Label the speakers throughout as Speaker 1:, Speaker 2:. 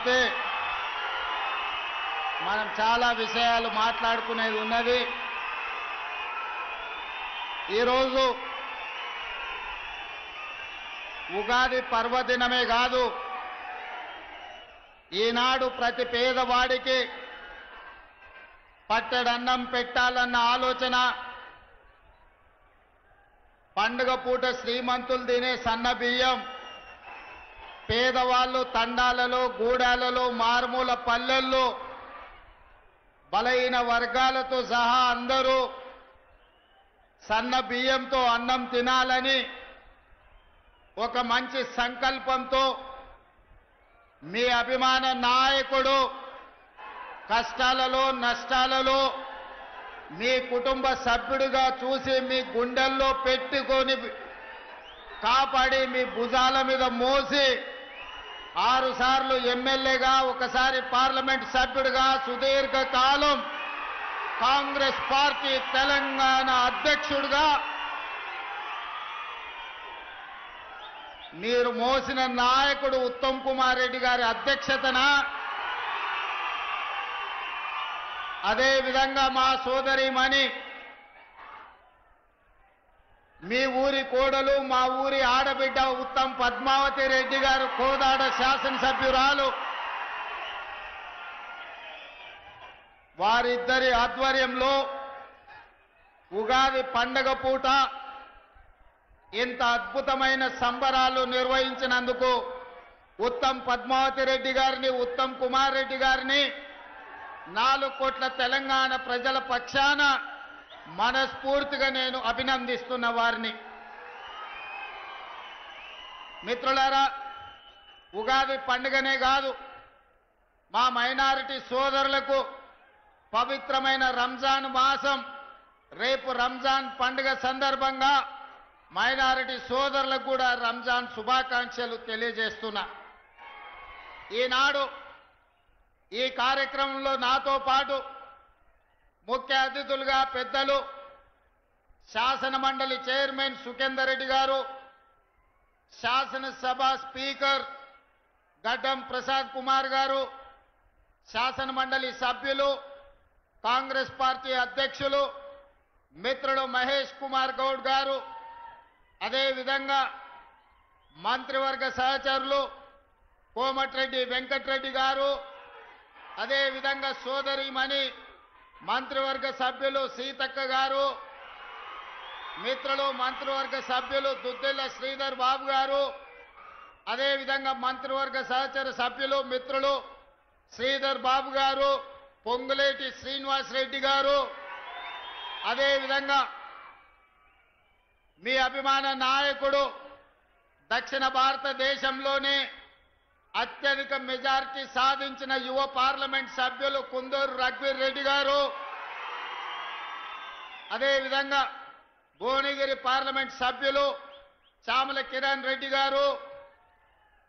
Speaker 1: తప్పితే మనం చాలా విషయాలు మాట్లాడుకునేది ఉన్నది. ఈరోజు ఉగాది పర్వదినమే కాదు, ఈనాడు ప్రతి పేదవాడికి పట్టెడన్నం పెట్టాలన్న ఆలోచన, పండుగ పూట శ్రీమంతులు తినే సన్న బియ్యం, పేదవాళ్ళు తండాలలో గూడాలలో మారుమూల పల్లెల్లో బలహీన వర్గాలతో సహా అందరూ సన్న బియ్యంతో అన్నం తినాలని ఒక మంచి సంకల్పంతో మీ అభిమాన నాయకుడు కష్టాలలో నష్టాలలో మీ కుటుంబ సభ్యుడిగా చూసి మీ గుండెల్లో పెట్టుకొని కాపాడి మీ భుజాల మీద మోసి 6 సార్లు ఎమ్మెల్యేగా, ఒకసారి పార్లమెంట్ సభ్యుడిగా సుదీర్ఘ కాలం కాంగ్రెస్ పార్టీ తెలంగాణ అధ్యక్షుడిగా మీరు మోసిన నాయకుడు ఉత్తమ్ కుమార్ రెడ్డి గారి అధ్యక్షతన, అదే విధంగా మా సోదరిమణి మీ ఊరి కోడలు, మా ఊరి ఆడబిడ్డ ఉత్తమ్ పద్మావతి రెడ్డి గారు కోదాడ శాసనసభ్యురాలు, వారిద్దరి ఆధ్వర్యంలో ఉగాది పండగ పూట ఇంత అద్భుతమైన సంబరాలు నిర్వహించినందుకు ఉత్తమ్ పద్మావతి రెడ్డి గారిని, ఉత్తమ్ కుమార్ రెడ్డి గారిని 4 కోట్ల తెలంగాణ ప్రజల పక్షాన మనస్ఫూర్తిగా నేను అభినందిస్తున్న వారిని. మిత్రులారా, ఉగాది పండుగనే కాదు, మా మైనారిటీ సోదరులకు పవిత్రమైన రంజాన్ మాసం, రేపు రంజాన్ పండుగ సందర్భంగా మైనారిటీ సోదరులకు కూడా రంజాన్ శుభాకాంక్షలు తెలియజేస్తున్నా. ఈనాడు ఈ కార్యక్రమంలో నాతో పాటు ముఖ్య అతిథులుగా పెద్దలు శాసన మండలి చైర్మన్ సుఖేందర్ రెడ్డి గారు, శాసనసభ స్పీకర్ గడ్డం ప్రసాద్ కుమార్ గారు, శాసన మండలి సభ్యులు, కాంగ్రెస్ పార్టీ అధ్యక్షులు మిత్రుడు మహేష్ కుమార్ గౌడ్ గారు, అదేవిధంగా మంత్రివర్గ సహచరులు కోమటిరెడ్డి వెంకటరెడ్డి గారు, అదేవిధంగా సోదరిమణి మంత్రివర్గ సభ్యులు సీతక్క గారు, మిత్రులు మంత్రివర్గ సభ్యులు దుద్దిల్ల శ్రీధర్ బాబు గారు, అదేవిధంగా మంత్రివర్గ సహచర సభ్యులు మిత్రులు శ్రీధర్ బాబు గారు, పొంగులేటి శ్రీనివాసరెడ్డి గారు, అదేవిధంగా మీ అభిమాన నాయకుడు దక్షిణ భారతదేశంలోనే అత్యధిక మెజారిటీ సాధించిన యువ పార్లమెంట్ సభ్యులు కుందూరు రఘువీర్ రెడ్డి గారు, అదేవిధంగా భువనగిరి పార్లమెంట్ సభ్యులు చామల కిరణ్ రెడ్డి గారు,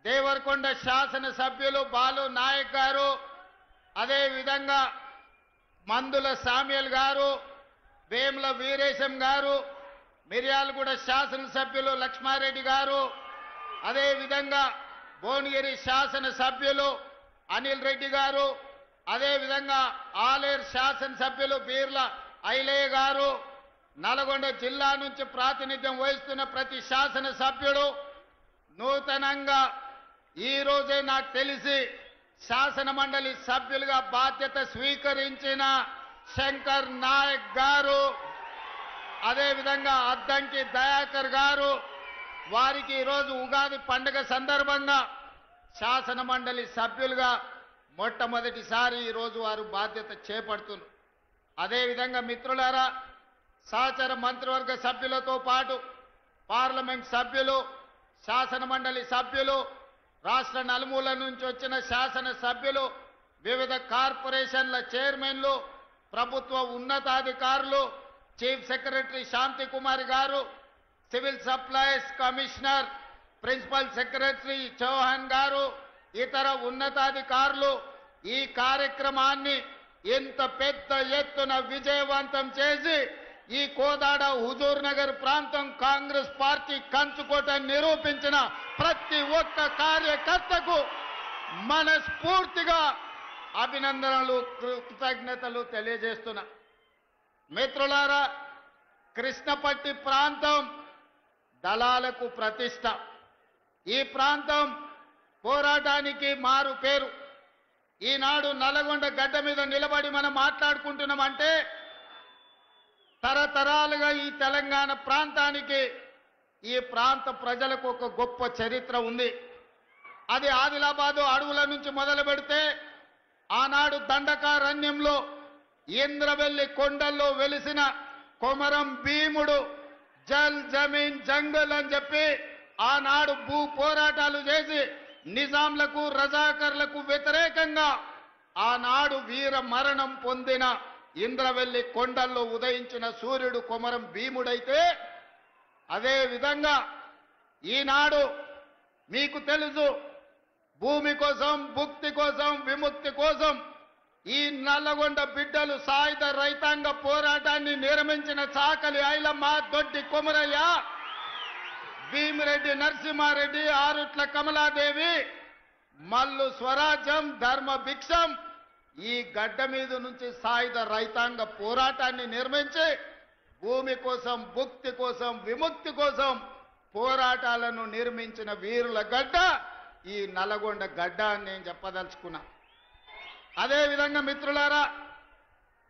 Speaker 1: దేవరకొండ శాసన సభ్యులు బాలు నాయక్ గారు, అదేవిధంగా మందుల సామ్యుల్ గారు, వేముల వీరేశం గారు, మిర్యాలగూడ శాసనసభ్యులు లక్ష్మారెడ్డి గారు, అదేవిధంగా భువనగిరి శాసన సభ్యులు అనిల్ రెడ్డి గారు, అదేవిధంగా ఆలేరు శాసనసభ్యులు బీర్ల ఐలయ్య గారు, నల్గొండ జిల్లా నుంచి ప్రాతినిధ్యం వహిస్తున్న ప్రతి శాసన సభ్యుడు, నూతనంగా ఈ రోజే నాకు తెలిసి శాసన మండలి సభ్యులుగా బాధ్యత స్వీకరించిన శంకర్ నాయక్ గారు, అదేవిధంగా అద్దంకి దయాకర్ గారు, వారికి ఈరోజు ఉగాది పండుగ సందర్భంగా శాసన మండలి సభ్యులుగా మొట్టమొదటిసారి ఈరోజు వారు బాధ్యత చేపడుతున్నారు. అదేవిధంగా మిత్రులారా, సహచర మంత్రివర్గ సభ్యులతో పాటు పార్లమెంట్ సభ్యులు, శాసన మండలి సభ్యులు, రాష్ట్ర నలుమూల నుంచి వచ్చిన శాసన సభ్యులు, వివిధ కార్పొరేషన్ల చైర్మన్లు, ప్రభుత్వ ఉన్నతాధికారులు, చీఫ్ సెక్రటరీ శాంతి కుమార్ గారు, civil supplies commissioner principal secretary Chauhan గారు, ఇతర ఉన్నతాధికారులు ఈ కార్యక్రమాన్ని ఇంత పెద్ద ఎత్తున విజయవంతం చేసి ఈ కోదాడ హుజూర్ నగర్ ప్రాంతం కాంగ్రెస్ పార్టీ కంచుకోట నిరూపించిన ప్రతి ఒక్క కార్యకర్తకు మనస్ఫూర్తిగా అభినందనలు కృతజ్ఞతలు తెలియజేస్తున్నా. మిత్రులారా, కృష్ణపట్టి ప్రాంతం దళాలకు ప్రతిష్ట. ఈ ప్రాంతం పోరాటానికి మారు పేరు. ఈనాడు నల్లగొండ గడ్డ మీద నిలబడి మనం మాట్లాడుకుంటున్నామంటే తరతరాలుగా ఈ తెలంగాణ ప్రాంతానికి, ఈ ప్రాంత ప్రజలకు ఒక గొప్ప చరిత్ర ఉంది. అది ఆదిలాబాదు అడవుల నుంచి మొదలు పెడితే ఆనాడు దండకారణ్యంలో ఇంద్రవెల్లి కొండల్లో వెలిసిన కొమరం భీముడు జల్ జమీన్ జంగల్ అని చెప్పి ఆనాడు భూ పోరాటాలు చేసి నిజాంలకు రజాకర్లకు వ్యతిరేకంగా ఆనాడు వీర మరణం పొందిన ఇంద్రవెల్లి కొండల్లో ఉదయించిన సూర్యుడు కొమరం భీముడైతే, అదే విధంగా ఈనాడు మీకు తెలుసు, భూమి కోసం, భుక్తి కోసం, విముక్తి కోసం ఈ నల్లగొండ బిడ్డలు సాయుధ రైతాంగ పోరాటాన్ని నిర్మించిన చాకలి ఐలమ్మ, దొడ్డి కొమరయ్య, భీమిరెడ్డి నరసింహారెడ్డి, ఆరుట్ల కమలాదేవి, మల్లు స్వరాజ్యం, ధర్మ భిక్షం ఈ గడ్డ మీద నుంచి సాయుధ రైతాంగ పోరాటాన్ని నిర్మించి భూమి కోసం, భుక్తి కోసం, విముక్తి కోసం పోరాటాలను నిర్మించిన వీరుల గడ్డ ఈ నల్లగొండ గడ్డ అని నేను చెప్పదలుచుకున్నా. అదేవిధంగా మిత్రులారా,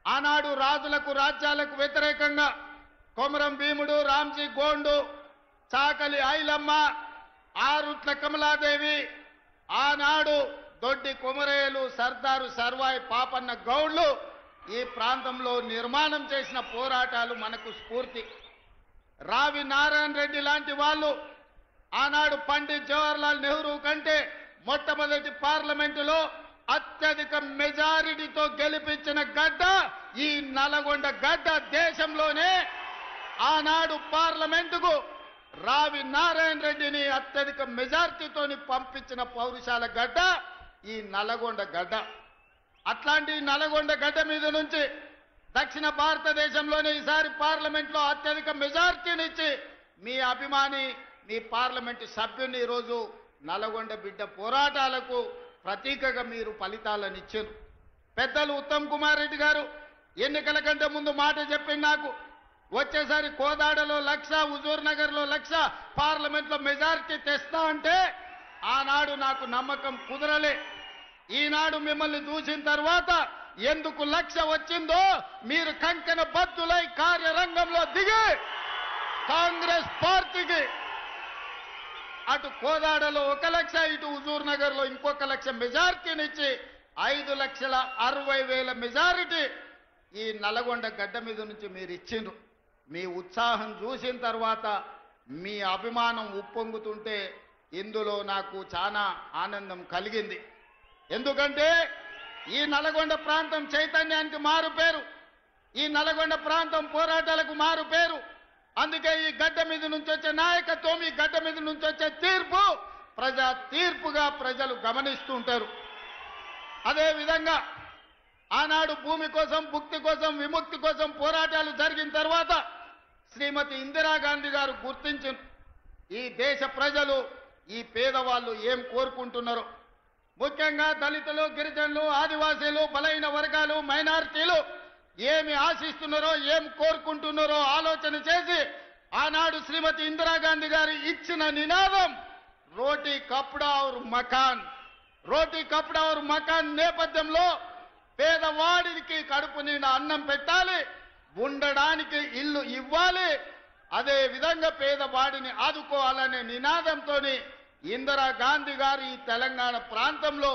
Speaker 1: ఆనాడు రాజులకు రాజ్యాలకు వ్యతిరేకంగా కొమరం భీముడు, రామ్జీ గోండు, చాకలి ఐలమ్మ, ఆరుట్ల కమలాదేవి, ఆనాడు దొడ్డి కొమరయ్యలు, సర్దారు సర్వాయి పాపన్న గౌడ్లు ఈ ప్రాంతంలో నిర్మాణం చేసిన పోరాటాలు మనకు స్ఫూర్తి. రావి నారాయణ రెడ్డి లాంటి వాళ్ళు ఆనాడు పండిత్ జవహర్లాల్ నెహ్రూ కంటే మొట్టమొదటి పార్లమెంటులో అత్యధిక మెజారిటీతో గెలిపించిన గడ్డ ఈ నల్లగొండ గడ్డ. దేశంలోనే ఆనాడు పార్లమెంటుకు రావి నారాయణ రెడ్డిని అత్యధిక మెజారిటీతోని పంపించిన పౌరుషాల గడ్డ ఈ నల్లగొండ గడ్డ. అట్లాంటి నల్లగొండ గడ్డ మీద నుంచి దక్షిణ భారతదేశంలోనే ఈసారి పార్లమెంట్లో అత్యధిక మెజారిటీనిచ్చి మీ అభిమాని, మీ పార్లమెంటు సభ్యుని ఈరోజు నల్లగొండ బిడ్డ పోరాటాలకు ప్రతీకగా మీరు ఫలితాలను ఇచ్చారు. పెద్దలు ఉత్తమ్ కుమార్ రెడ్డి గారు ఎన్నికల కంటే ముందు మాట చెప్పింది నాకు, వచ్చేసారి కోదాడలో 1,00,000, హుజూర్ నగర్లో 1,00,000 పార్లమెంట్లో మెజారిటీ తెస్తా అంటే ఆనాడు నాకు నమ్మకం కుదరలే. ఈనాడు మిమ్మల్ని చూసిన తర్వాత ఎందుకు 1,00,000 వచ్చిందో మీరు కంకణ బద్దులై కార్యరంగంలో దిగి కాంగ్రెస్ పార్టీకి అటు కోదాడలో 1,00,000, ఇటు హుజూర్ నగర్లో ఇంకొక 1,00,000 మెజారిటీనిచ్చి 5,60,000 మెజారిటీ ఈ నల్లగొండ గడ్డ మీద నుంచి మీరు ఇచ్చిండ్రు. మీ ఉత్సాహం చూసిన తర్వాత మీ అభిమానం ఉప్పొంగుతుంటే ఇందులో నాకు చాలా ఆనందం కలిగింది. ఎందుకంటే ఈ నల్లగొండ ప్రాంతం చైతన్యానికి మారు పేరు, ఈ నల్లగొండ ప్రాంతం పోరాటాలకు మారు పేరు. అందుకే ఈ గడ్డ మీద నుంచి వచ్చే నాయకత్వం, ఈ గడ్డ మీద నుంచి వచ్చే తీర్పు ప్రజా తీర్పుగా ప్రజలు గమనిస్తూ ఉంటారు. అదేవిధంగా ఆనాడు భూమి కోసం, భుక్తి కోసం, విముక్తి కోసం పోరాటాలు జరిగిన తర్వాత శ్రీమతి ఇందిరాగాంధీ గారు గుర్తించారు ఈ దేశ ప్రజలు, ఈ పేదవాళ్ళు ఏం కోరుకుంటున్నారో. ముఖ్యంగా దళితులు, గిరిజనులు, ఆదివాసీలు, బలైన వర్గాలు, మైనారిటీలు ఏమి ఆశిస్తున్నారో, ఏం కోరుకుంటున్నారో ఆలోచన చేసి ఆనాడు శ్రీమతి ఇందిరాగాంధీ గారు ఇచ్చిన నినాదం రోటీ కప్డా ఔర్ మకాన్. రోటీ కప్డా ఔర్ మకాన్ నేపథ్యంలో పేదవాడికి కడుపు నిండా అన్నం పెట్టాలి, ఉండడానికి ఇల్లు ఇవ్వాలి, అదే విధంగా పేదవాడిని ఆదుకోవాలనే నినాదంతో ఇందిరాగాంధీ గారు ఈ తెలంగాణ ప్రాంతంలో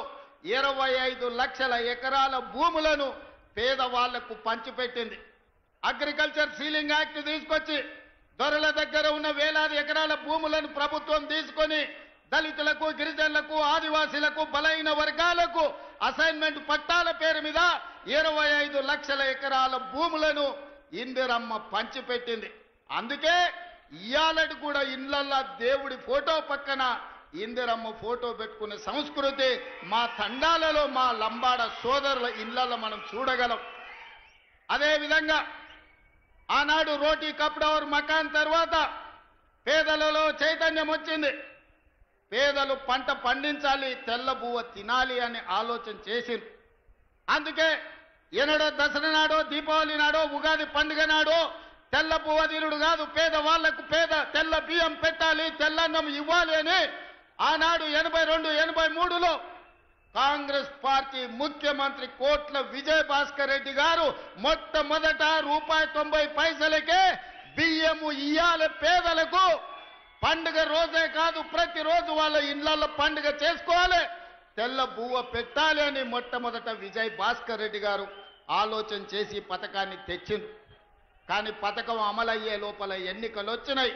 Speaker 1: 25 లక్షల ఎకరాల భూములను పేదవాళ్లకు పంచిపెట్టింది. అగ్రికల్చర్ సీలింగ్ యాక్ట్ తీసుకొచ్చి దొరల దగ్గర ఉన్న వేలాది ఎకరాల భూములను ప్రభుత్వం తీసుకొని దళితులకు, గిరిజనులకు, ఆదివాసీలకు, బలైన వర్గాలకు అసైన్మెంట్ పట్టాల పేరు మీద 25 లక్షల ఎకరాల భూములను ఇందిరమ్మ పంచిపెట్టింది. అందుకే ఇయాలటి కూడా ఇళ్లల్లో దేవుడి ఫోటో పక్కన ఇందిరమ్మ ఫోటో పెట్టుకునే సంస్కృతి మా తండాలలో, మా లంబాడ సోదరుల ఇళ్లలో మనం చూడగలం. అదేవిధంగా ఆనాడు రోటీ కప్డా ఔర్ మకాన్ తర్వాత పేదలలో చైతన్యం వచ్చింది. పేదలు పంట పండించాలి, తెల్ల బువ్వ తినాలి అని ఆలోచన చేసింది. అందుకే ఎన్నడో దసరా నాడో, దీపావళి నాడో, ఉగాది పండుగ నాడో తెల్ల బువ్వ తినుడు కాదు, పేదవాళ్లకు తెల్ల బియ్యం పెట్టాలి, తెల్లన్నం ఇవ్వాలి అని ఆనాడు 82, 83లో కాంగ్రెస్ పార్టీ ముఖ్యమంత్రి కోట్ల విజయ్ భాస్కర్ రెడ్డి గారు మొట్టమొదట ₹1.90కే బియ్యము ఇయ్యాలి పేదలకు. పండుగ రోజే కాదు, ప్రతిరోజు వాళ్ళ ఇళ్లలో పండుగ చేసుకోవాలి, తెల్ల బువ్వ పెట్టాలి అని మొట్టమొదట విజయ్ భాస్కర్ రెడ్డి గారు ఆలోచన చేసి పథకాన్ని తెచ్చింది. కానీ పథకం అమలయ్యే లోపల ఎన్నికలు వచ్చినాయి.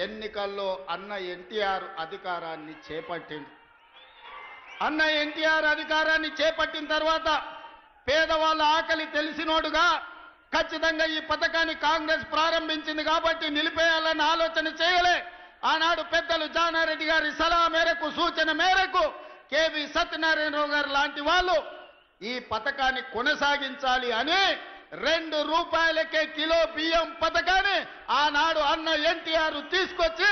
Speaker 1: ఎన్నికల్లో అన్న ఎన్టీఆర్ అధికారాన్ని చేపట్టింది. అన్న ఎన్టీఆర్ అధికారాన్ని చేపట్టిన తర్వాత పేదవాళ్ళ ఆకలి తెలిసినోడుగా ఖచ్చితంగా ఈ పథకాన్ని కాంగ్రెస్ ప్రారంభించింది కాబట్టి నిలిపేయాలన్న ఆలోచన చేయలే. ఆనాడు పెద్దలు జానారెడ్డి గారి సలహా మేరకు, సూచన మేరకు కేవీ సత్యనారాయణరావు గారు లాంటి వాళ్ళు ఈ పథకాన్ని కొనసాగించాలి అని ₹2కే కిలో బియ్యం పథకాన్ని ఆనాడు అన్న ఎన్టీఆర్ తీసుకొచ్చి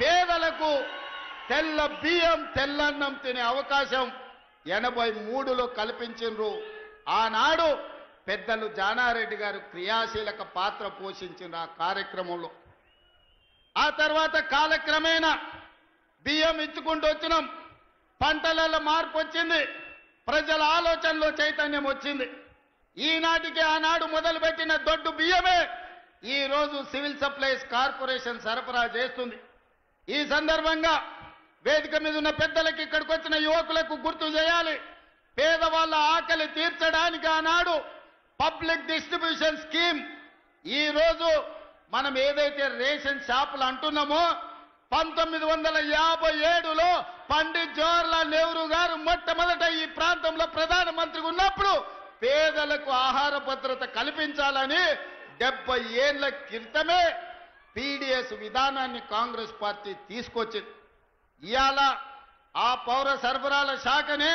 Speaker 1: పేదలకు తెల్ల బియ్యం, తెల్లన్నం తినే అవకాశం 83లో కల్పించిండ్రు. ఆనాడు పెద్దలు జానారెడ్డి గారు క్రియాశీలక పాత్ర పోషించిన ఆ కార్యక్రమంలో. ఆ తర్వాత కాలక్రమేణా బియ్యం ఇచ్చుకుంటూ వచ్చినాం. పంటలలో మార్పు వచ్చింది, ప్రజల ఆలోచనలో చైతన్యం వచ్చింది. ఈనాటికి ఆనాడు మొదలుపెట్టిన దొడ్డు బియ్యమే ఈరోజు సివిల్ సప్లైస్ కార్పొరేషన్ సరఫరా చేస్తుంది. ఈ సందర్భంగా వేదిక మీద ఉన్న పెద్దలకు, ఇక్కడికి వచ్చిన యువకులకు గుర్తు చేయాలి, పేదవాళ్ళ ఆకలి తీర్చడానికి ఆనాడు పబ్లిక్ డిస్ట్రిబ్యూషన్ స్కీమ్, ఈరోజు మనం ఏదైతే రేషన్ షాపులు అంటున్నామో 1957లో పండిత్ జవహర్లాల్ నెహ్రూ గారు మొట్టమొదట ఈ ప్రాంతంలో ప్రధానమంత్రిగా ఉన్నప్పుడు పేదలకు ఆహార భద్రత కల్పించాలని 70 ఏళ్ల క్రితమే పీడీఎస్ విధానాన్ని కాంగ్రెస్ పార్టీ తీసుకొచ్చింది. ఇవాళ ఆ పౌర సరఫరాల శాఖనే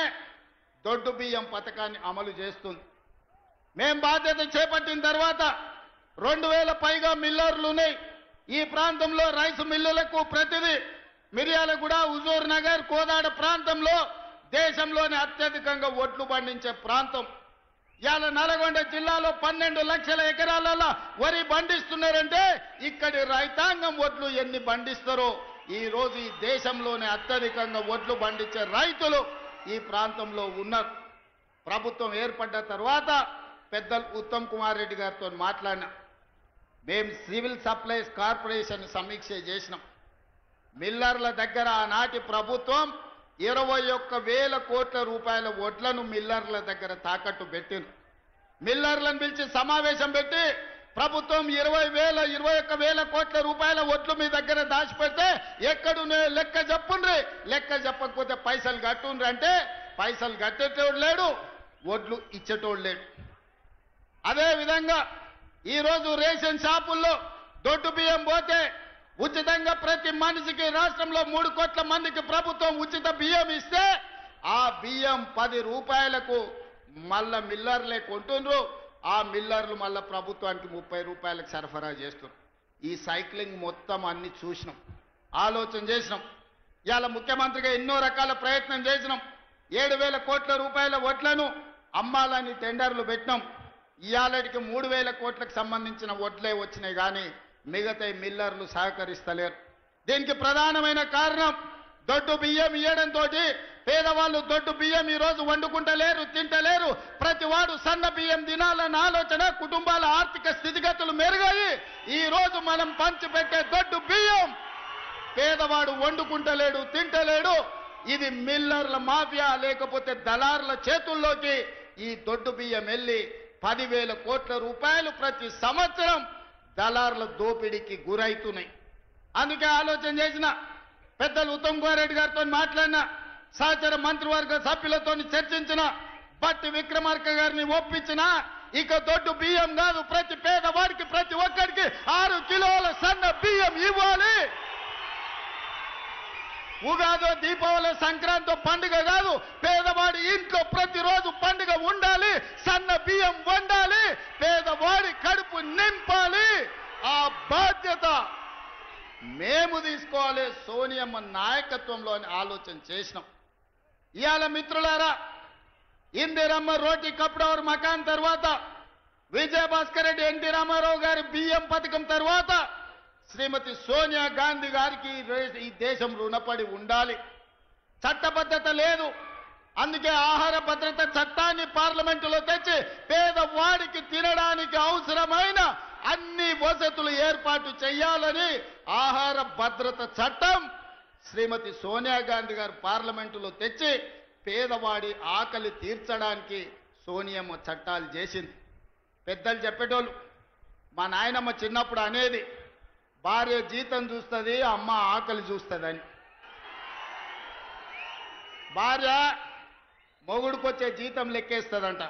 Speaker 1: దొడ్డు బియ్యం పథకాన్ని అమలు చేస్తుంది. మేం బాధ్యత చేపట్టిన తర్వాత 2000 పైగా మిల్లర్లు ఉన్నాయి ఈ ప్రాంతంలో. రైసు మిల్లులకు ప్రతిదీ మిర్యాలగూడ, హుజూర్ నగర్, కోదాడ ప్రాంతంలో దేశంలోనే అత్యధికంగా ఒడ్లు పండించే ప్రాంతం. ఇవాళ నల్గొండ జిల్లాలో 12 లక్షల ఎకరాలలో వరి పండిస్తున్నారంటే ఇక్కడి రైతాంగం ఒడ్లు ఎన్ని పండిస్తారో. ఈ రోజు ఈ దేశంలోనే అత్యధికంగా ఒడ్లు పండించే రైతులు ఈ ప్రాంతంలో ఉన్నారు. ప్రభుత్వం ఏర్పడ్డ తర్వాత పెద్దలు ఉత్తమ్ కుమార్ రెడ్డి గారితో మాట్లాడినా. మేము సివిల్ సప్లైస్ కార్పొరేషన్ సమీక్ష చేసినాం. మిల్లర్ల దగ్గర ఆనాటి ప్రభుత్వం 21,000 కోట్ల రూపాయల వడ్లను మిల్లర్ల దగ్గర తాకట్టు పెట్టింది. మిల్లర్లను పిలిచి సమావేశం పెట్టి ప్రభుత్వం 21,000 కోట్ల రూపాయల వడ్లు మీ దగ్గర దాచిపెడితే ఎక్కడునే లెక్క చెప్పుండ్రి, లెక్క చెప్పకపోతే పైసలు కట్టుండ్రి అంటే పైసలు కట్టేటోడు లేడు, వడ్లు ఇచ్చేటోడు లేడు. అదేవిధంగా ఈరోజు రేషన్ షాపుల్లో దొడ్డు బియ్యం పోతే ఉచితంగా ప్రతి మనిషికి రాష్ట్రంలో 3 కోట్ల మందికి ప్రభుత్వం ఉచిత బియ్యం ఇస్తే ఆ బియ్యం 10 రూపాయలకు మళ్ళా మిల్లర్లే కొంటుండ్రు. ఆ మిల్లర్లు మళ్ళా ప్రభుత్వానికి 30 రూపాయలకు సరఫరా చేస్తున్నారు. ఈ సైక్లింగ్ మొత్తం అన్ని చూసినాం, ఆలోచన చేసినాం. ఇవాళ ముఖ్యమంత్రిగా ఎన్నో రకాల ప్రయత్నం చేసినాం. 7,000 కోట్ల రూపాయల వడ్లను అమ్మాలని టెండర్లు పెట్టినాం. ఇవాళకి 3,000 కోట్లకు సంబంధించిన వడ్లే వచ్చినాయి కానీ మిగతా మిల్లర్లు సహకరిస్తలేరు. దీనికి ప్రధానమైన కారణం దొడ్డు బియ్యం ఇవ్వడంతో పేదవాళ్ళు దొడ్డు బియ్యం ఈరోజు వండుకుంటలేరు, తింటలేరు. ప్రతి వాడు సన్న బియ్యం తినాలన్న ఆలోచన, కుటుంబాల ఆర్థిక స్థితిగతులు మెరుగాయి. ఈ రోజు మనం పంచిపెట్టే దొడ్డు బియ్యం పేదవాడు వండుకుంటలేడు, తింటలేడు. ఇది మిల్లర్ల మాఫియా లేకపోతే దళారుల చేతుల్లోకి ఈ దొడ్డు బియ్యం వెళ్ళి 10,000 కోట్ల రూపాయలు ప్రతి సంవత్సరం దళారుల దోపిడీకి గురైతున్నాయి. అందుకే ఆలోచన చేసిన పెద్దలు ఉత్తమ్ కుమార్ రెడ్డి గారితో మాట్లాడిన, సహచర మంత్రివర్గ సభ్యులతో చర్చించిన, బట్టి విక్రమార్క గారిని ఒప్పించిన, ఇక దొడ్డు బియ్యం కాదు, ప్రతి పేదవాడికి ప్రతి ఒక్కరికి 6 కిలోల సన్న బియ్యం ఇవ్వాలి. ఉగాదో, దీపావళి, సంక్రాంతి పండుగ కాదు, పేదవాడి ఇంట్లో ప్రతిరోజు పండుగ ఉండాలి, సన్న బియ్యం వండాలి, పేదవాడి కడుపు నింపాలి. ఆ బాధ్యత మేము తీసుకోవాలి. సోనియమ్మ నాయకత్వంలో అని ఆలోచన చేసినాం. ఇవాళ మిత్రులారా, ఇందిరమ్మ రోటీ కప్డవర్ మకాన్ తర్వాత, విజయభాస్కర్ రెడ్డి ఎన్టీ రామారావు గారి బియ్యం పథకం తర్వాత శ్రీమతి సోనియా గాంధీ గారికి ఈ దేశం రుణపడి ఉండాలి. చట్టబద్ధత లేదు, అందుకే ఆహార భద్రత చట్టాన్ని పార్లమెంటులో తెచ్చి పేదవాడికి తినడానికి అవసరమైన అన్ని వసతులు ఏర్పాటు చేయాలని ఆహార భద్రత చట్టం శ్రీమతి సోనియా గాంధీ గారు పార్లమెంటులో తెచ్చి పేదవాడి ఆకలి తీర్చడానికి సోనియమ్మ చట్టాలు చేసింది. పెద్దలు చెప్పేటోళ్ళు, మా నాయనమ్మ చిన్నప్పుడు అనేది, భార్య జీతం చూస్తుంది, అమ్మ ఆకలి చూస్తుందని. భార్య మొగుడుకొచ్చే జీతం లెక్కేస్తుందంట,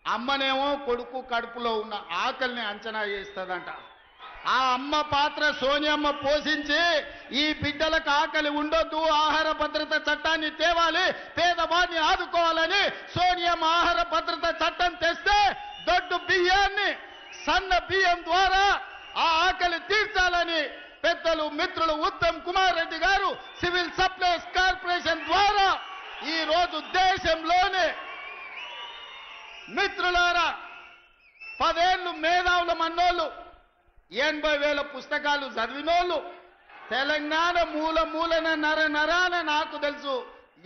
Speaker 1: అమ్మనేమో కొడుకు కడుపులో ఉన్న ఆకలిని అంచనా చేస్తుందంట. ఆ అమ్మ పాత్ర సోనియమ్మ పోషించి ఈ బిడ్డలకు ఆకలి ఉండొద్దు, ఆహార భద్రత చట్టాన్ని తేవాలి, పేదవాడిని ఆదుకోవాలని సోనియమ్మ ఆహార భద్రత చట్టం తెస్తే దొడ్డు బియ్యాన్ని సన్న బియ్యం ద్వారా ఆ ఆకలి తీర్చాలని పెద్దలు మిత్రులు ఉత్తమ్ కుమార్ రెడ్డి గారు సివిల్ సప్లైస్ కార్పొరేషన్ ద్వారా ఈ రోజు దేశంలోనే మిత్రులారా 10 ఏళ్ళు మేధావుల మన్నోళ్ళు, 80,000 పుస్తకాలు చదివినోళ్ళు, తెలంగాణ మూల మూలన నరాన నాకు తెలుసు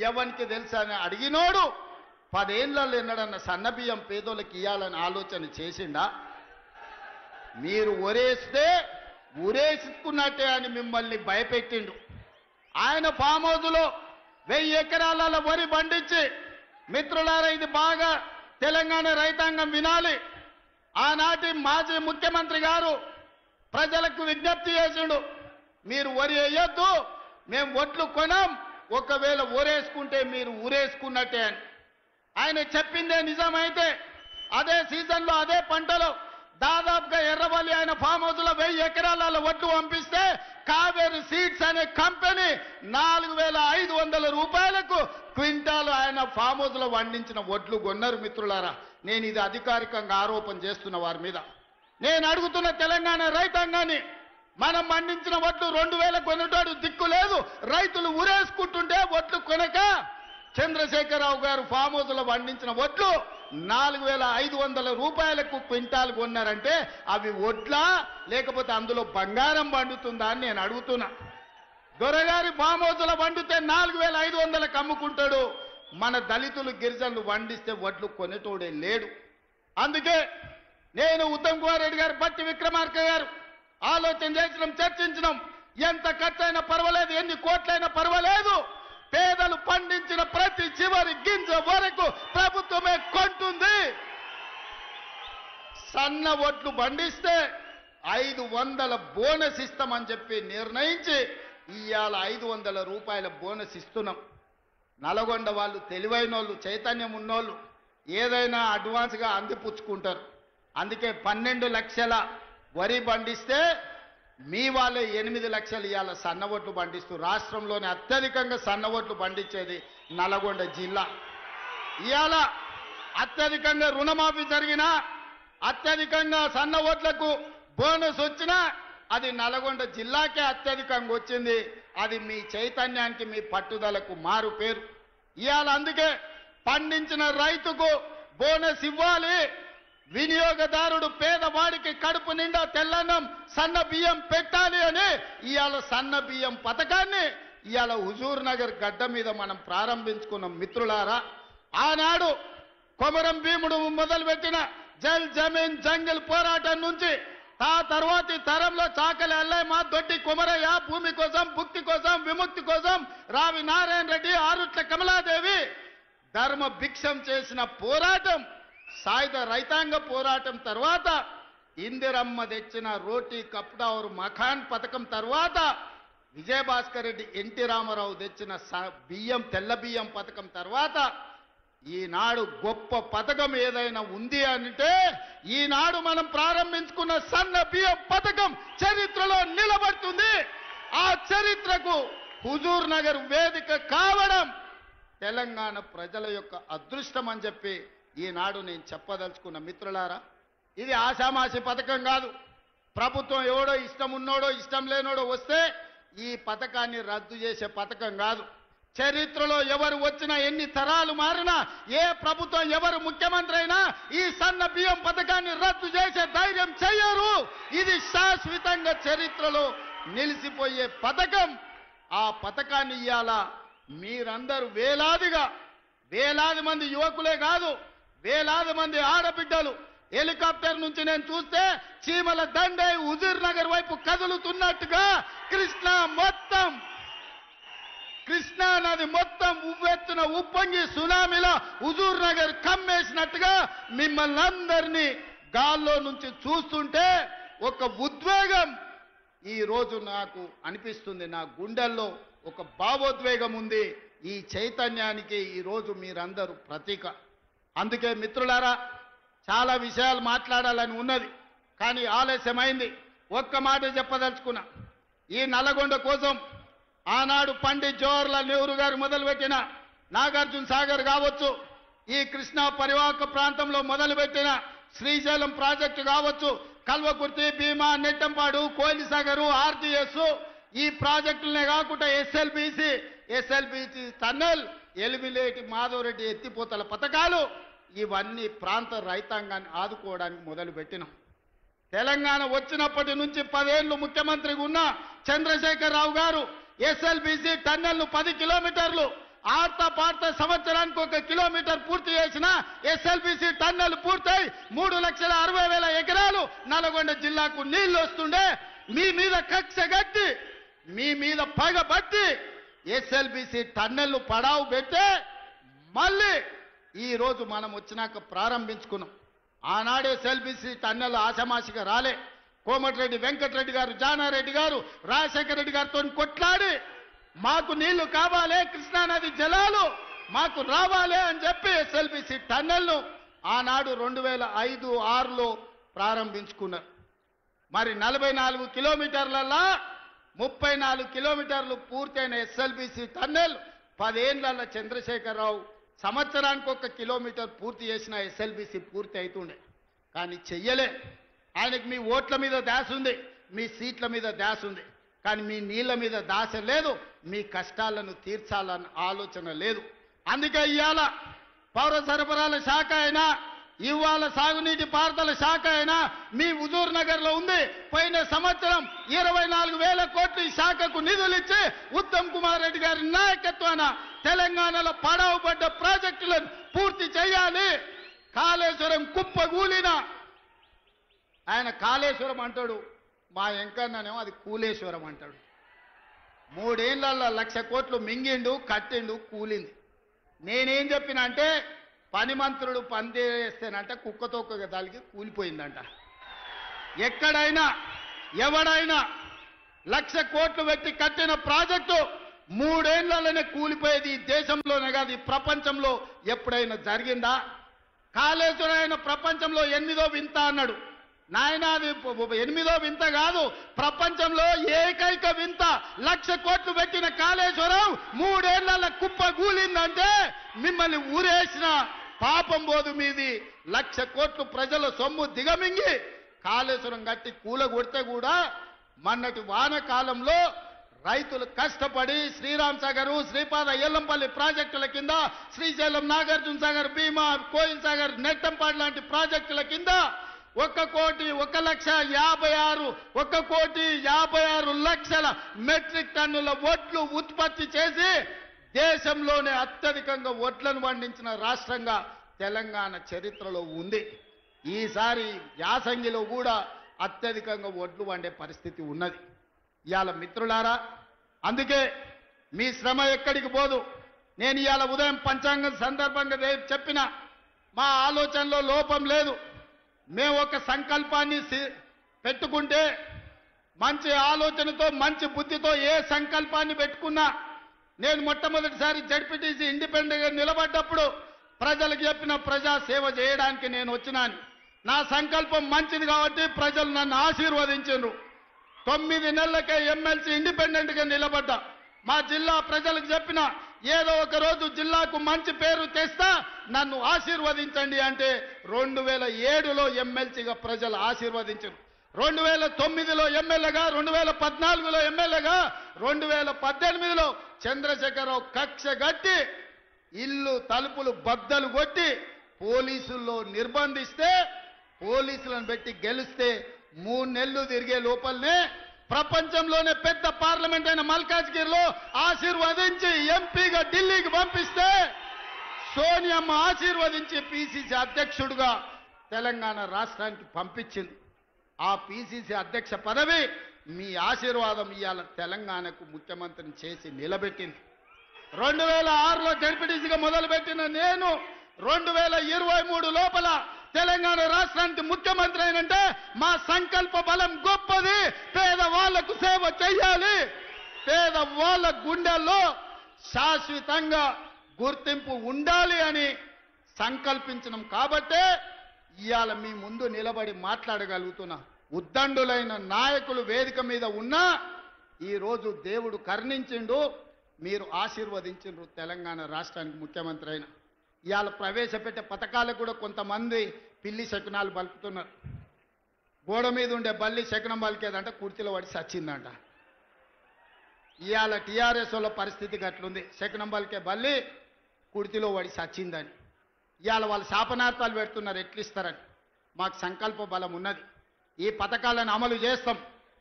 Speaker 1: ఎవరికి తెలుసు అని అడిగినోడు 10 ఏళ్ళలో ఎన్నడన్న సన్నబియ్యం పేదోళ్ళకి ఇవ్వాలని ఆలోచన చేసిండా? మీరు ఒరేస్తే ఉరేసుకున్నట్టే అని మిమ్మల్ని భయపెట్టిండు. ఆయన ఫామ్ హౌస్లో 1000 ఎకరాల వరి పండించి, మిత్రులారా ఇది బాగా తెలంగాణ రైతాంగం వినాలి, ఆనాటి మాజీ ముఖ్యమంత్రి గారు ప్రజలకు విజ్ఞప్తి చేసిండు, మీరు వరి వేయొద్దు, మేము ఒట్లు కొనం, ఒకవేళ ఊరేసుకుంటే మీరు ఊరేసుకున్నట్టే అని. ఆయన చెప్పిందే నిజమైతే అదే సీజన్లో అదే పంటలో దాదాపుగా ఎర్రవల్లి ఆయన ఫామ్ హౌస్లో 1000 ఎకరాల ఒట్లు పంపిస్తే కావేరి సీడ్స్ అనే కంపెనీ 4,500 రూపాయలకు క్వింటాలు ఆయన ఫామ్ హౌస్లో వండించిన ఒడ్లు కొన్నారు. మిత్రులారా, నేను ఇది అధికారికంగా ఆరోపణ చేస్తున్న వారి మీద. నేను అడుగుతున్న తెలంగాణ రైతాంగాన్ని, మనం పండించిన ఒట్లు 2,000 కొనేటోడు దిక్కు లేదు, రైతులు ఉరేసుకుంటుంటే ఒట్లు కొనక చంద్రశేఖరరావు గారు ఫామ్ హౌస్లో పండించిన ఒట్లు 4,500 రూపాయలకు క్వింటాల్ కొన్నారంటే అవి ఒడ్లా లేకపోతే అందులో బంగారం పండుతుందా అని నేను అడుగుతున్నా. దొరగారి ఫామ్ హౌస్లో పండితే 4,500కు అమ్ముకుంటాడు, మన దళితులు గిరిజనులు వండిస్తే వడ్లు కొనేటోడే లేడు. అందుకే నేను ఉత్తమ్ కుమార్ రెడ్డి గారు, బట్టి విక్రమార్క గారు ఆలోచన చేసినాం, చర్చించినాం. ఎంత ఖర్చైనా పర్వాలేదు, ఎన్ని కోట్లైనా పర్వాలేదు, పేదలు పండించిన ప్రతి చివరి గింజ వరకు ప్రభుత్వమే కొంటుంది. సన్న ఒట్లు పండిస్తే 500 బోనస్ ఇస్తామని చెప్పి నిర్ణయించి ఇవాళ 500 రూపాయల బోనస్ ఇస్తున్నాం. నల్గొండ వాళ్ళు తెలివైన వాళ్ళు, చైతన్యం ఉన్నోళ్ళు ఏదైనా అడ్వాన్స్గా అందిపుచ్చుకుంటారు. అందుకే 12 లక్షల వరి పండిస్తే మీ వాళ్ళే 8 లక్షలు ఇవాళ సన్న ఒట్లు పండిస్తూ రాష్ట్రంలోనే అత్యధికంగా సన్న ఒట్లు పండించేది నల్గొండ జిల్లా. ఇవాళ అత్యధికంగా రుణమాఫీ జరిగినా, అత్యధికంగా సన్న ఓట్లకు బోనస్ వచ్చినా అది నల్గొండ జిల్లాకే అత్యధికంగా వచ్చింది. అది మీ చైతన్యానికి, మీ పట్టుదలకు మారు పేరు. ఇవాళ అందుకే పండించిన రైతుకు బోనస్ ఇవ్వాలి, వినియోగదారుడు పేదవాడికి కడుపు నిండా తెల్లన్నం సన్న బియ్యం పెట్టాలి అని ఇవాళ సన్న బియ్యం పథకాన్ని ఇవాళ హుజూర్ నగర్ గడ్డ మీద మనం ప్రారంభించుకున్నాం. మిత్రులారా, ఆనాడు కొమరం భీముడు మొదలుపెట్టిన జల్ జమీన్ జంగిల్ పోరాటం నుంచి తర్వాతి తరంలో చాకలి అల్లయ్య, దొడ్డి కుమరయ్య, భూమి కోసం, భుక్తి కోసం, విముక్తి కోసం రావి నారాయణ రెడ్డి, ఆరుట్ల కమలాదేవి ధర్మ భిక్షం చేసిన పోరాటం, సాయుధ రైతాంగ పోరాటం తర్వాత ఇందిరమ్మ తెచ్చిన రోటీ కప్డా ఔర్ మఖాన్ పథకం తర్వాత విజయభాస్కర్ రెడ్డి, ఎన్టీ రామారావు తెచ్చిన బియ్యం తెల్ల బియ్యం పథకం తర్వాత ఈనాడు గొప్ప పథకం ఏదైనా ఉంది అంటే ఈనాడు మనం ప్రారంభించుకున్న సన్న బియ్యం పథకం చరిత్రలో నిలబడుతుంది. ఆ చరిత్రకు హుజూర్ నగర్ వేదిక కావడం తెలంగాణ ప్రజల యొక్క అదృష్టం అని చెప్పి ఈనాడు నేను చెప్పదలుచుకున్న. మిత్రులారా, ఇది ఆషామాషి పథకం కాదు. ప్రభుత్వం ఎవడో ఇష్టం ఉన్నోడో ఇష్టం లేనోడో వస్తే ఈ పథకాన్ని రద్దు చేసే పథకం కాదు. చరిత్రలో ఎవరు వచ్చినా, ఎన్ని తరాలు మారినా, ఏ ప్రభుత్వం ఎవరు ముఖ్యమంత్రి అయినా ఈ సన్న బియ్యం పథకాన్ని రద్దు చేసే ధైర్యం చేయరు. ఇది శాశ్వతంగా చరిత్రలో నిలిచిపోయే పథకం. ఆ పథకాన్ని ఇయ్యాల మీరందరూ వేలాది మంది యువకులే కాదు, వేలాది మంది ఆడబిడ్డలు హెలికాప్టర్ నుంచి నేను చూస్తే చీమల దండే హుజూర్ నగర్ వైపు కదులుతున్నట్టుగా కృష్ణా నది మొత్తం ఉవ్వెత్తున ఉప్పొంగి సునామీలో హుజూర్ నగర్ కమ్మేసినట్టుగా మిమ్మల్ని అందరినీ గాల్లో నుంచి చూస్తుంటే ఒక ఉద్వేగం ఈ రోజు నాకు అనిపిస్తుంది. నా గుండెల్లో ఒక భావోద్వేగం ఉంది. ఈ చైతన్యానికి ఈ రోజు మీరందరూ ప్రతీక. అందుకే మిత్రులారా, చాలా విషయాలు మాట్లాడాలని ఉన్నది, కానీ ఆలస్యమైంది. ఒక్క మాట చెప్పదలుచుకున్నా. ఈ నల్లగొండ కోసం ఆనాడు పండిత్ జవహర్లాల్ నెహ్రూ గారు మొదలుపెట్టిన నాగార్జున సాగర్ కావచ్చు, ఈ కృష్ణా పరివాహక ప్రాంతంలో మొదలుపెట్టిన శ్రీశైలం ప్రాజెక్టు కావచ్చు, కల్వకుర్తి, భీమా, నెట్టంపాడు, కోయిలసాగరు, ఆర్టీఎస్, ఈ ప్రాజెక్టులనే కాకుండా ఎస్ఎల్బిసి టన్నెల్, ఎలిమిలేటి మాధవరెడ్డి ఎత్తిపోతల పథకాలు, ఇవన్నీ ప్రాంత రైతాంగాన్ని ఆదుకోవడానికి మొదలుపెట్టినాం. తెలంగాణ వచ్చినప్పటి నుంచి 10 ఏళ్లు ముఖ్యమంత్రిగా ఉన్న చంద్రశేఖరరావు గారు ఎస్ఎల్బిసి టన్నెల్ను 10 కిలోమీటర్లు పార్తా సంవత్సరానికి 1 కిలోమీటర్ పూర్తి చేసిన ఎస్ఎల్బిసి టన్నెల్ పూర్తయి 3,60,000 ఎకరాలు నల్గొండ జిల్లాకు నీళ్లు వస్తుండే మీ మీద కక్ష గట్టి, మీ మీద పగబట్టి ఎస్ఎల్బిసి టన్నెల్ను పడావు పెట్టే మళ్ళీ ఈ రోజు మనం వచ్చినాక ప్రారంభించుకున్నాం. ఆనాడే ఎస్ఎల్బిసి టన్నెల్ ఆషమాషిగా రాలే. కోమటిరెడ్డి వెంకటరెడ్డి గారు, జానారెడ్డి గారు, రాజశేఖర రెడ్డి గారితో కొట్లాడి మాకు నీళ్లు కావాలి, కృష్ణానది జలాలు మాకు రావాలి అని చెప్పి ఎస్ఎల్బిసి టన్నెల్ను ఆనాడు 2005-6లో ప్రారంభించుకున్నారు. మరి 44 కిలోమీటర్లలో 34 కిలోమీటర్లు పూర్తయిన ఎస్ఎల్బిసి టన్నెల్ 10 ఏళ్లలో చంద్రశేఖరరావు సంవత్సరానికి 1 కిలోమీటర్ పూర్తి చేసిన ఎస్ఎల్బిసి పూర్తి అవుతుండే. కానీ చెయ్యలే. ఆయనకి మీ ఓట్ల మీద దాస ఉంది, మీ సీట్ల మీద దాస ఉంది, కానీ మీ నీళ్ల మీద దాస లేదు, మీ కష్టాలను తీర్చాలన్న ఆలోచన లేదు. అందుకే ఇవాళ పౌర సరఫరాల శాఖ అయినా, ఇవాళ సాగునీటి పారుదల శాఖ అయినా మీ హుజూర్ నగర్లో ఉంది. పోయిన సంవత్సరం 24,000 కోట్లు ఈ శాఖకు నిధులు ఇచ్చి ఉత్తమ్ కుమార్ రెడ్డి గారి నాయకత్వాన తెలంగాణలో పడవబడ్డ ప్రాజెక్టులను పూర్తి చేయాలి. కాళేశ్వరం కుప్పగూలిన ఆయన కాళేశ్వరం అంటాడు, మా ఎంకన్ననేమో అది కూలేశ్వరం అంటాడు. 3 ఏళ్లలో 1,00,000 కోట్లు మింగిండు, కట్టిండు, కూలింది. నేనేం చెప్పిన అంటే పని మంత్రుడు పందేస్తేనంట కుక్కతో దానికి కూలిపోయిందంట. ఎక్కడైనా ఎవడైనా 1,00,000 కోట్లు పెట్టి కట్టిన ప్రాజెక్టు 3 ఏళ్లలోనే కూలిపోయేది. ఈ దేశంలోనే కాదు, ఈ ప్రపంచంలో ఎప్పుడైనా జరిగిందా? కాళేశ్వరం అయిన ప్రపంచంలో 8వ వింత అన్నాడు. నాయన అది 8వ వింత కాదు, ప్రపంచంలో ఏకైక వింత. 1,00,000 కోట్లు పెట్టిన కాళేశ్వరం 3 ఏళ్లలో కుప్ప కూలిందంటే మిమ్మల్ని ఊరేసిన పాపం పోదు మీది. 1,00,000 కోట్లు ప్రజల సొమ్ము దిగమింగి కాళేశ్వరం కట్టి కూలగొడితే కూడా మొన్నటి వానకాలంలో రైతులు కష్టపడి శ్రీరామ్ సాగర్, శ్రీపాద ఎల్లంపల్లి ప్రాజెక్టుల కింద, శ్రీశైలం, నాగార్జున సాగర్, భీమా, కోయిల్ సాగర్, నెట్టంపాడు లాంటి ప్రాజెక్టుల కింద 1,56,56,00,000 మెట్రిక్ టన్నుల వడ్లు ఉత్పత్తి చేసి దేశంలోనే అత్యధికంగా వడ్లను పండించిన రాష్ట్రంగా తెలంగాణ చరిత్రలో ఉంది. ఈసారి యాసంగిలో కూడా అత్యధికంగా వడ్లు పండే పరిస్థితి ఉన్నది. ఇవాళ మిత్రులారా, అందుకే మీ శ్రమ ఎక్కడికి పోదు. నేను ఇవాళ ఉదయం పంచాంగం సందర్భంగా చెప్పిన మా ఆలోచనలో లోపం లేదు. మేము ఒక సంకల్పాన్ని పెట్టుకుంటే, మంచి ఆలోచనతో మంచి బుద్ధితో ఏ సంకల్పాన్ని పెట్టుకున్నా, నేను మొట్టమొదటిసారి జడ్పీటీసీ ఇండిపెండెంట్గా నిలబడ్డప్పుడు ప్రజలకు చెప్పిన ప్రజా సేవ చేయడానికి నేను వచ్చినాను. నా సంకల్పం మంచిది కాబట్టి ప్రజలు నన్ను ఆశీర్వదించారు. 9 నెలలకే ఎమ్మెల్సీ ఇండిపెండెంట్గా నిలబడ్డా. మా జిల్లా ప్రజలకు చెప్పిన ఏదో ఒక రోజు జిల్లాకు మంచి పేరు తెస్తా, నన్ను ఆశీర్వదించండి అంటే 2007లో ఎమ్మెల్సీగా ప్రజలు ఆశీర్వదించారు. 2009లో ఎమ్మెల్యేగా, 2014లో ఎమ్మెల్యేగా, 2018లో చంద్రశేఖరరావు కక్ష గట్టి ఇల్లు తలుపులు బద్దలు కొట్టి పోలీసుల్లో నిర్బంధిస్తే, పోలీసులను పెట్టి గెలిస్తే 3 నెలలు తిరిగే లోపలనే ప్రపంచంలోనే పెద్ద పార్లమెంట్ అయిన మల్కాజ్గిరిలో ఆశీర్వదించి ఎంపీగా ఢిల్లీకి పంపిస్తే సోనియమ్మ ఆశీర్వదించి పిసిసి అధ్యక్షుడిగా తెలంగాణ రాష్ట్రానికి పంపించింది. ఆ పిసిసి అధ్యక్ష పదవి మీ ఆశీర్వాదం ఇవాళ తెలంగాణకు ముఖ్యమంత్రిని చేసి నిలబెట్టింది. 2006లో జడ్పీటీసీగా మొదలుపెట్టిన నేను 2023 లోపల తెలంగాణ రాష్ట్రానికి ముఖ్యమంత్రి అయినంటే మా సంకల్ప బలం గొప్పది. పేదవాళ్లకు సేవ చేయాలి, పేదవాళ్ల గుండెల్లో శాశ్వతంగా గుర్తింపు ఉండాలి అని సంకల్పించడం కాబట్టే ఇవాళ మీ ముందు నిలబడి మాట్లాడగలుగుతున్నా. ఉద్దండులైన నాయకులు వేదిక మీద ఉన్నా ఈరోజు దేవుడు కరుణించిండు, మీరు ఆశీర్వదించిండ్రు తెలంగాణ రాష్ట్రానికి ముఖ్యమంత్రి అయిన. ఇవాళ ప్రవేశపెట్టే పథకాలకు కూడా కొంతమంది పిల్లి శకునాలు బలుపుతున్నారు. గోడ మీద ఉండే బల్లి శకునం బలికేదంట, కుర్చీలో పడి సచ్చిందంట. ఇవాళ టీఆర్ఎస్ వాళ్ళ పరిస్థితి గట్లుంది, శకునం బలికే బల్లి కుర్చీలో పడి సచ్చిందని. ఇవాళ వాళ్ళు శాపనార్థాలు పెడుతున్నారు, ఎట్లిస్తారని. మాకు సంకల్ప బలం ఉన్నది, ఈ పథకాలను అమలు చేస్తాం.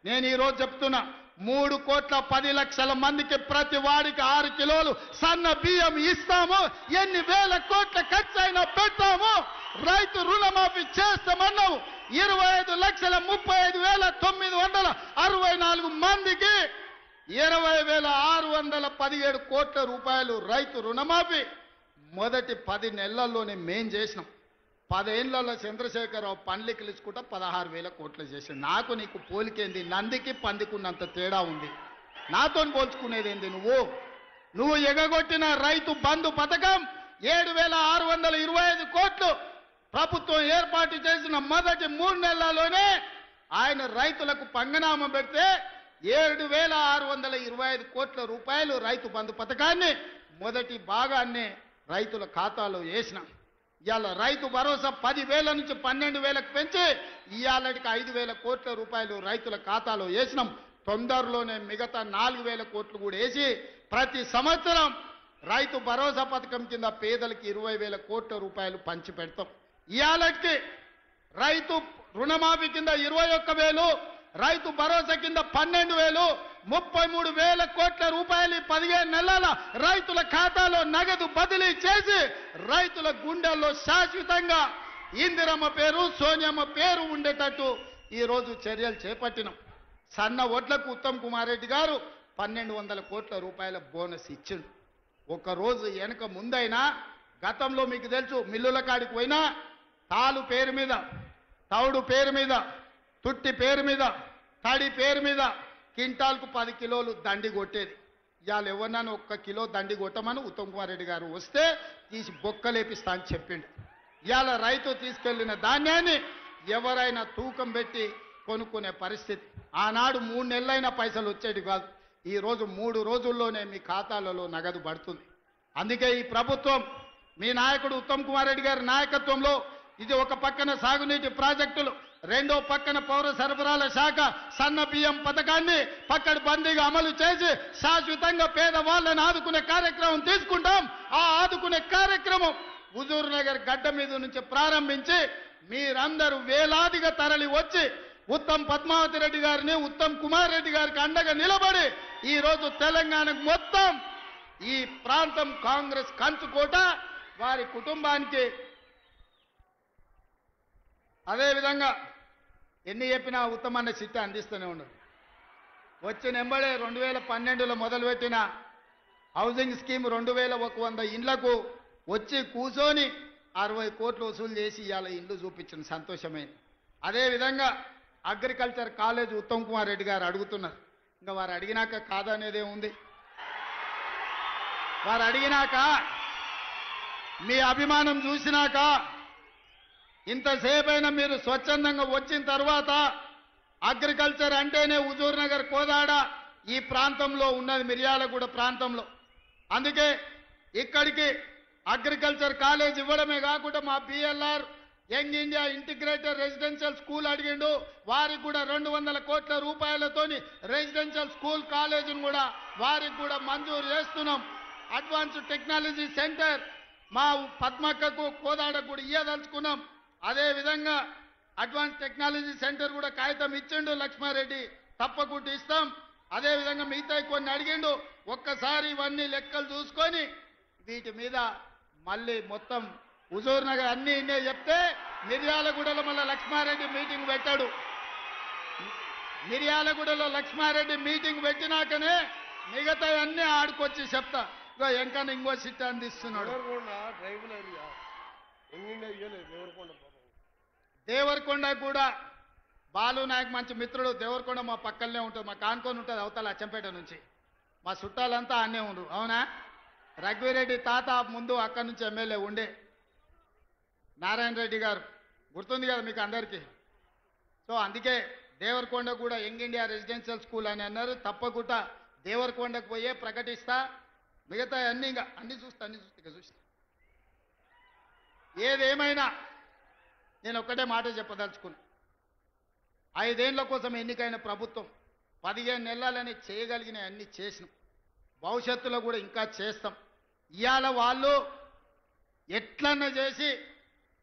Speaker 1: నేను ఈరోజు చెప్తున్నా, 3,10,00,000 మందికి ప్రతి వాడికి 6 కిలోలు సన్న బియ్యం ఇస్తాము. ఎన్ని వేల కోట్ల ఖర్చు అయినా పెడతాము. రైతు రుణమాఫీ చేస్తామన్నాము. 25,35,964 మందికి 20,617 కోట్ల రూపాయలు రైతు రుణమాఫీ మొదటి 10 నెలల్లోనే మేం చేసినాం. 10 ఏళ్లలో చంద్రశేఖరరావు పండ్లకి ఇచ్చుకుంటా 16,000 కోట్లు చేసాడు. నాకు నీకు పోలికేంది? నందికి పందికున్నంత తేడా ఉంది. నాతో పోల్చుకునేదేంది? నువ్వు ఎగగొట్టిన రైతు బంధు పథకం 7,625 కోట్లు ప్రభుత్వం ఏర్పాటు చేసిన మొదటి 3 నెలల్లోనే ఆయన రైతులకు పంగనామం పెడితే 7,625 కోట్ల రూపాయలు రైతు బంధు పథకాన్ని మొదటి భాగాన్ని రైతుల ఖాతాలో వేసినాం. ఇవాళ రైతు భరోసా 10,000 నుంచి 12,000కు పెంచి ఇవాళకి 5,000 కోట్ల రూపాయలు రైతుల ఖాతాలో వేసినాం. తొందరలోనే మిగతా 4,000 కోట్లు కూడా వేసి ప్రతి సంవత్సరం రైతు భరోసా పథకం కింద పేదలకి 20,000 కోట్ల రూపాయలు పంచి పెడతాం. ఇవాళకి రైతు రుణమాఫీ కింద 21,000, రైతు భరోసా కింద 12,000, 33,000 కోట్ల రూపాయలు 15 నెలల రైతుల ఖాతాలో నగదు బదిలీ చేసి రైతుల గుండెల్లో శాశ్వతంగా ఇందిరమ్మ పేరు, సోనియమ్మ పేరు ఉండేటట్టు ఈరోజు చర్యలు చేపట్టినాం. సన్న వడ్లకు ఉత్తమ్ కుమార్ రెడ్డి గారు 1,200 కోట్ల రూపాయల బోనస్ ఇచ్చిండు. ఒకరోజు వెనక ముందైనా గతంలో మీకు తెలుసు, మిల్లుల కాడికి పోయినా తాలు పేరు మీద, తౌడు పేరు మీద, తుట్టి పేరు మీద, తడి పేరు మీద క్వింటాల్కు 10 కిలోలు దండి కొట్టేది. ఇవాళ ఎవరినైనా 1 కిలో దండి కొట్టమని ఉత్తమ్ కుమార్ రెడ్డి గారు వస్తే తీసి బొక్కలేపిస్తా అని చెప్పిండు. ఇవాళ రైతు తీసుకెళ్లిన ధాన్యాన్ని ఎవరైనా తూకం పెట్టి కొనుక్కునే పరిస్థితి. ఆనాడు 3 నెలలైనా పైసలు వచ్చేది కాదు. ఈరోజు 3 రోజుల్లోనే మీ ఖాతాలలో నగదు పడుతుంది. అందుకే ఈ ప్రభుత్వం, మీ నాయకుడు ఉత్తమ్ కుమార్ రెడ్డి గారి నాయకత్వంలో ఇది ఒక పక్కన సాగునీటి ప్రాజెక్టులు, రెండో పక్కన పౌర సరఫరాల శాఖ సన్న బియ్యం పథకాన్ని పక్కడబందీగా అమలు చేసి శాశ్వతంగా పేదవాళ్ళని ఆదుకునే కార్యక్రమం తీసుకుంటాం. ఆ ఆదుకునే కార్యక్రమం హుజూర్ నగర్ గడ్డ మీద నుంచి ప్రారంభించి మీరందరూ వేలాదిగా తరలి వచ్చి ఉత్తమ్ పద్మావతి రెడ్డి గారిని, ఉత్తమ్ కుమార్ రెడ్డి గారికి అండగా నిలబడి ఈరోజు తెలంగాణకు మొత్తం ఈ ప్రాంతం కాంగ్రెస్ కంచుకోట, వారి కుటుంబానికి అదేవిధంగా ఎన్ని చెప్పినా ఉత్తమన్న చిట్ట అందిస్తూనే ఉన్నారు. వచ్చిన ఎంబడే 2012లో మొదలుపెట్టిన హౌసింగ్ స్కీమ్ 2,100 ఇండ్లకు వచ్చి కూర్చొని 60 కోట్లు వసూలు చేసి ఇవాళ ఇండ్లు చూపించిన సంతోషమైంది. అదేవిధంగా అగ్రికల్చర్ కాలేజ్ ఉత్తమ్ కుమార్ రెడ్డి గారు అడుగుతున్నారు. ఇంకా వారు అడిగినాక కాదనేదే ఉంది. వారు అడిగినాక, మీ అభిమానం చూసినాక, ఇంతసేపైనా మీరు స్వచ్ఛందంగా వచ్చిన తర్వాత అగ్రికల్చర్ అంటేనే హుజూర్ నగర్, కోదాడ ఈ ప్రాంతంలో ఉన్నది, మిర్యాలగూడ ప్రాంతంలో. అందుకే ఇక్కడికి అగ్రికల్చర్ కాలేజ్ ఇవ్వడమే కాకుండా మా BLR young India integrated residential school అడిగిండు, వారికి కూడా 200 కోట్ల రూపాయలతోని రెసిడెన్షియల్ స్కూల్ కాలేజీని కూడా వారికి కూడా మంజూరు చేస్తున్నాం. అడ్వాన్స్డ్ టెక్నాలజీ సెంటర్ మా పద్మక్కకు కోదాడకు కూడా ఇయ్యదలుచుకున్నాం. అదే విధంగా అడ్వాన్స్ టెక్నాలజీ సెంటర్ కూడా కాగితం ఇచ్చిండు లక్ష్మారెడ్డి, తప్పకుండా ఇస్తాం. అదే విధంగా మిగతా కొన్ని అడిగిండు. ఒక్కసారి ఇవన్నీ లెక్కలు చూసుకొని వీటి మీద మళ్ళీ మొత్తం హుజూర్ నగర్ అన్ని ఇన్నే చెప్తే మిర్యాలగూడలో మళ్ళీ లక్ష్మారెడ్డి మీటింగ్ పెట్టాడు. మిర్యాలగూడలో లక్ష్మారెడ్డి మీటింగ్ పెట్టినాకనే మిగతా అన్ని ఆడుకొచ్చి చెప్తా. ఇగో ఎంకన్నా ఇంకో సిట్ అందిస్తున్నాడు. దేవరకొండ కూడా బాలు నాయక్ మంచి మిత్రుడు. దేవరకొండ మా పక్కనే ఉంటుంది, మా కానుకొని ఉంటుంది అవతల అచ్చంపేట నుంచి. మా చుట్టాలంతా అన్నే ఉండు. అవునా? రఘువీరెడ్డి తాత ముందు అక్కడి నుంచి ఎమ్మెల్యే ఉండే నారాయణ రెడ్డి గారు గుర్తుంది కదా మీకు అందరికీ. సో అందుకే దేవరకొండ కూడా యంగ్ ఇండియా రెసిడెన్షియల్ స్కూల్ అని అన్నారు. తప్పకుండా దేవరకొండకు పోయే ప్రకటిస్తా. మిగతా అన్ని ఇంకా అన్ని చూస్తా చూస్తా. ఏదేమైనా నేను ఒక్కటే మాట చెప్పదలుచుకున్నా. 5 ఏళ్ల కోసం ఎన్నికైన ప్రభుత్వం 15 నెలలని చేయగలిగిన అన్ని చేసినాం. భవిష్యత్తులో కూడా ఇంకా చేస్తాం. ఇవాళ వాళ్ళు ఎట్లన్నా చేసి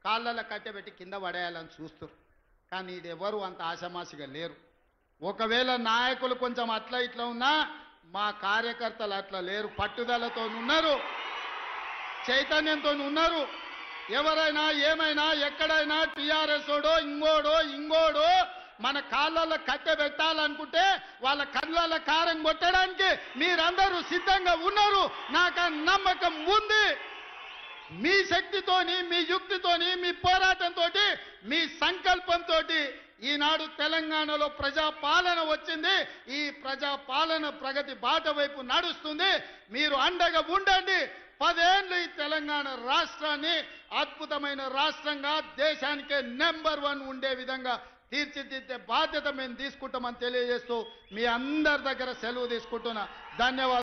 Speaker 1: కాళ్ళలో కట్టెబెట్టి కింద పడేయాలని చూస్తారు. కానీ ఇది ఎవరు అంత ఆషమాషిగా లేరు. ఒకవేళ నాయకులు కొంచెం అట్లా ఇట్లా ఉన్నా మా కార్యకర్తలు అట్లా లేరు. పట్టుదలతో ఉన్నారు, చైతన్యంతో ఉన్నారు. ఎవరైనా ఏమైనా ఎక్కడైనా టీఆర్ఎస్ ఓడో ఇంగోడో మన కాళ్ళల్లో కట్టె పెట్టాలనుకుంటే వాళ్ళ కళ్ళల్లో కారం కొట్టడానికి మీరందరూ సిద్ధంగా ఉన్నారు. నాకు ఆ నమ్మకం ఉంది. మీ శక్తితోని, మీ యుక్తితోని, మీ పోరాటంతో, మీ సంకల్పంతో ఈనాడు తెలంగాణలో ప్రజాపాలన వచ్చింది. ఈ ప్రజాపాలన ప్రగతి బాట వైపు నడుస్తుంది. మీరు అండగా ఉండండి. 10 ఏళ్ళు ఈ తెలంగాణ రాష్ట్రాన్ని అద్భుతమైన రాష్ట్రంగా దేశానికే నెంబర్ 1 ఉండే విధంగా తీర్చిదిద్దే బాధ్యత మేము తీసుకుంటామని తెలియజేస్తూ మీ అందరి దగ్గర సెలవు తీసుకుంటున్నా. ధన్యవాదాలు.